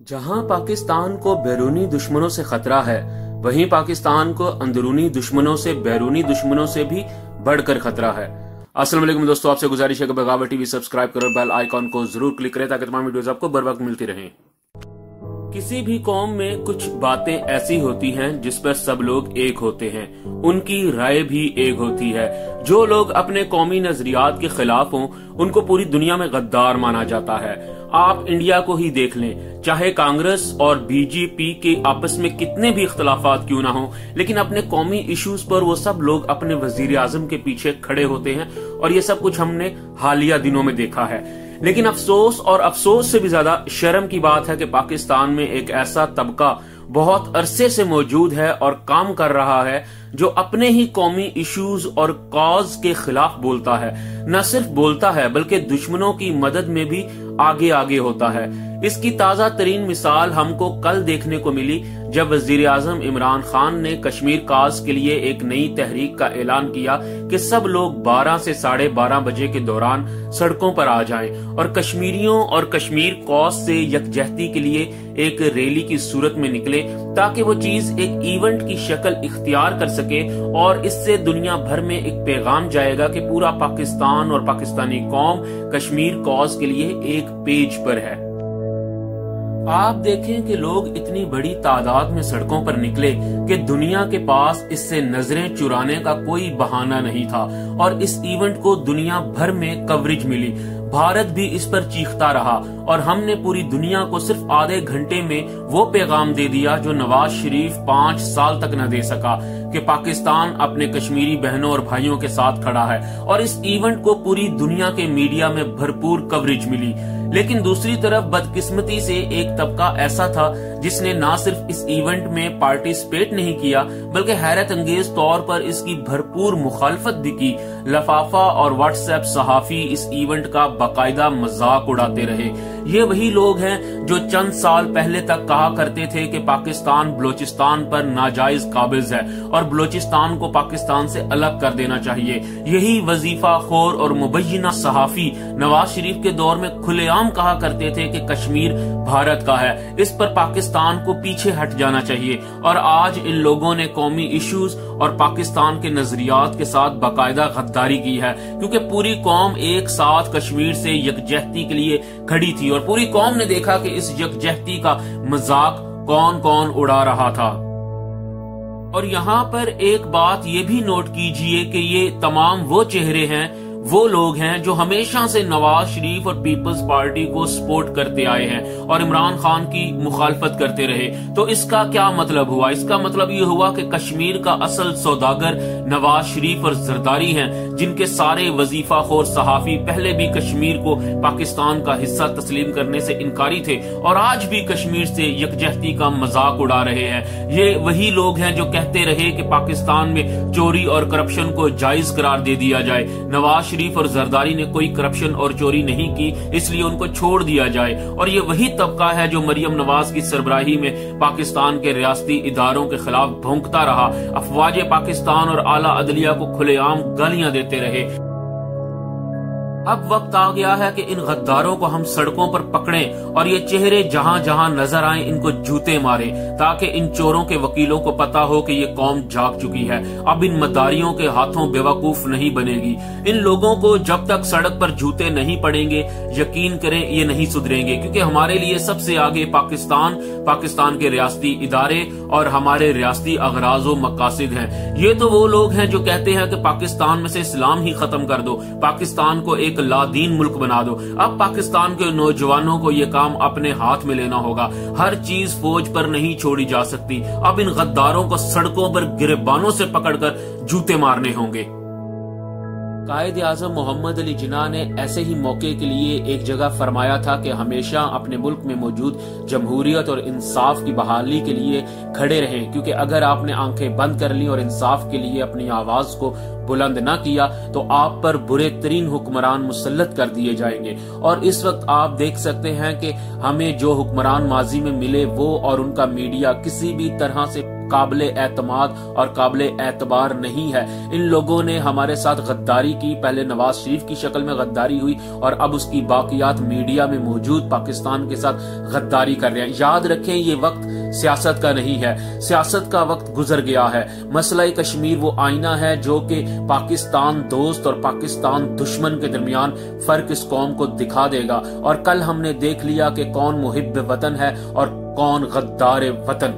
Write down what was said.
जहां पाकिस्तान को बैरूनी दुश्मनों से खतरा है, वहीं पाकिस्तान को अंदरूनी दुश्मनों से बैरूनी दुश्मनों से भी बढ़कर खतरा है। अस्सलाम वालेकुम दोस्तों, आपसे गुजारिश है कि बगावत टीवी सब्सक्राइब करो, बेल आइकॉन को जरूर क्लिक करें ताकि तमाम वीडियोस आपको बर वक्त मिलती रहें। किसी भी कौम में कुछ बातें ऐसी होती हैं जिस पर सब लोग एक होते हैं, उनकी राय भी एक होती है। जो लोग अपने कौमी नजरियात के खिलाफ हों, उनको पूरी दुनिया में गद्दार माना जाता है। आप इंडिया को ही देख लें, चाहे कांग्रेस और बीजेपी के आपस में कितने भी इख्तलाफात क्यों ना हो, लेकिन अपने कौमी इश्यूज पर वो सब लोग अपने वजीर आजम के पीछे खड़े होते हैं और ये सब कुछ हमने हालिया दिनों में देखा है। लेकिन अफसोस और अफसोस से भी ज्यादा शर्म की बात है कि पाकिस्तान में एक ऐसा तबका बहुत अरसे से मौजूद है और काम कर रहा है जो अपने ही कौमी इश्यूज और कॉज के खिलाफ बोलता है। न सिर्फ बोलता है बल्कि दुश्मनों की मदद में भी आगे आगे होता है। इसकी ताजा तरीन मिसाल हमको कल देखने को मिली जब वजीर आजम इमरान खान ने कश्मीर काज के लिए एक नई तहरीक का ऐलान किया कि सब लोग 12 से 12:30 बजे के दौरान सड़कों पर आ जाएं और कश्मीरियों और कश्मीर कॉज से यकजहती के लिए एक रैली की सूरत में निकले, ताकि वो चीज एक इवेंट की शक्ल इख्तियार कर सके और इससे दुनिया भर में एक पैगाम जाएगा कि पूरा पाकिस्तान और पाकिस्तानी कौम कश्मीर कॉज के लिए एक पेज पर है। आप देखें कि लोग इतनी बड़ी तादाद में सड़कों पर निकले कि दुनिया के पास इससे नजरें चुराने का कोई बहाना नहीं था और इस इवेंट को दुनिया भर में कवरेज मिली। भारत भी इस पर चीखता रहा और हमने पूरी दुनिया को सिर्फ आधे घंटे में वो पैगाम दे दिया जो नवाज शरीफ 5 साल तक न दे सका, कि पाकिस्तान अपने कश्मीरी बहनों और भाइयों के साथ खड़ा है। और इस इवेंट को पूरी दुनिया के मीडिया में भरपूर कवरेज मिली। लेकिन दूसरी तरफ बदकिस्मती से एक तबका ऐसा था जिसने न सिर्फ इस इवेंट में पार्टिसिपेट नहीं किया बल्कि हैरत अंगेज तौर पर इसकी भरपूर मुखालफत भी की। लफाफा और व्हाट्सएप सहाफी इस इवेंट का बाकायदा मजाक उड़ाते रहे। ये वही लोग हैं जो चंद साल पहले तक कहा करते थे कि पाकिस्तान बलोचिस्तान पर नाजायज काबिज है और बलोचिस्तान को पाकिस्तान से अलग कर देना चाहिए। यही वजीफा खोर और मुबैना सहाफी नवाज शरीफ के दौर में खुलेआम कहा करते थे कि कश्मीर भारत का है, इस पर पाकिस्तान को पीछे हट जाना चाहिए। और आज इन लोगों ने कौमी इश्यूज और पाकिस्तान के नजरियात के साथ बाकायदा गद्दारी की है, क्योंकि पूरी कौम एक साथ कश्मीर से यकजहती के लिए खड़ी थी और पूरी कौम ने देखा कि इस यकजहती का मजाक कौन कौन उड़ा रहा था। और यहाँ पर एक बात ये भी नोट कीजिए कि ये तमाम वो चेहरे हैं, वो लोग हैं जो हमेशा से नवाज शरीफ और पीपल्स पार्टी को सपोर्ट करते आए हैं और इमरान खान की मुखालफत करते रहे। तो इसका क्या मतलब हुआ? इसका मतलब ये हुआ कि कश्मीर का असल सौदागर नवाज शरीफ और जरदारी हैं, जिनके सारे वजीफा खोर सहाफी पहले भी कश्मीर को पाकिस्तान का हिस्सा तस्लीम करने से इनकारी थे और आज भी कश्मीर से यकजहती का मजाक उड़ा रहे हैं। ये वही लोग हैं जो कहते रहे कि पाकिस्तान में चोरी और करप्शन को जायज करार दे दिया जाए। नवाज शरीफ और जरदारी ने कोई करप्शन और चोरी नहीं की, इसलिए उनको छोड़ दिया जाए। और ये वही तबका है जो मरियम नवाज की सरबराही में पाकिस्तान के रियासती इदारों के खिलाफ भौंकता रहा, अफवाज पाकिस्तान और आला अदलिया को खुलेआम गालियां देते रहे। अब वक्त आ गया है कि इन गद्दारों को हम सड़कों पर पकड़ें और ये चेहरे जहां जहां नजर आए इनको जूते मारें, ताकि इन चोरों के वकीलों को पता हो कि ये कौम जाग चुकी है, अब इन मदारियों के हाथों बेवकूफ नहीं बनेगी। इन लोगों को जब तक सड़क पर जूते नहीं पड़ेंगे, यकीन करें ये नहीं सुधरेंगे, क्योंकि हमारे लिए सबसे आगे पाकिस्तान, पाकिस्तान के रियासती इदारे और हमारे रियासती अगराज व मकासिद हैं। ये तो वो लोग हैं जो कहते हैं कि पाकिस्तान में से इस्लाम ही खत्म कर दो, पाकिस्तान को एक लादीन मुल्क बना दो। अब पाकिस्तान के नौजवानों को ये काम अपने हाथ में लेना होगा। हर चीज फौज पर नहीं छोड़ी जा सकती। अब इन गद्दारों को सड़कों पर गिरबानों से पकड़कर जूते मारने होंगे। कायद आजम मोहम्मद अली जिन्ना ने ऐसे ही मौके के लिए एक जगह फरमाया था कि हमेशा अपने मुल्क में मौजूद जमहूरियत और इंसाफ की बहाली के लिए खड़े रहें, क्योंकि अगर आपने आंखें बंद कर ली और इंसाफ के लिए अपनी आवाज को बुलंद न किया तो आप पर बुरे तरीन हुक्मरान मुसल्लत कर दिए जाएंगे। और इस वक्त आप देख सकते हैं कि हमें जो हुक्मरान माजी में मिले वो और उनका मीडिया किसी भी तरह से قابل اعتماد اور قابل اعتبار نہیں ہے۔ ان لوگوں نے ہمارے ساتھ غداری کی، پہلے نواز شریف کی شکل میں غداری ہوئی اور اب اس کی باقیات میڈیا میں موجود پاکستان کے ساتھ غداری کر رہے ہیں۔ یاد رکھیں یہ وقت سیاست کا نہیں ہے، سیاست کا وقت گزر گیا ہے۔ مسئلہ کشمیر وہ آئینہ ہے جو کہ پاکستان دوست اور پاکستان دشمن کے درمیان فرق اس قوم کو دکھا دے گا، اور کل ہم نے دیکھ لیا کہ کون محب وطن ہے اور کون غدار وطن۔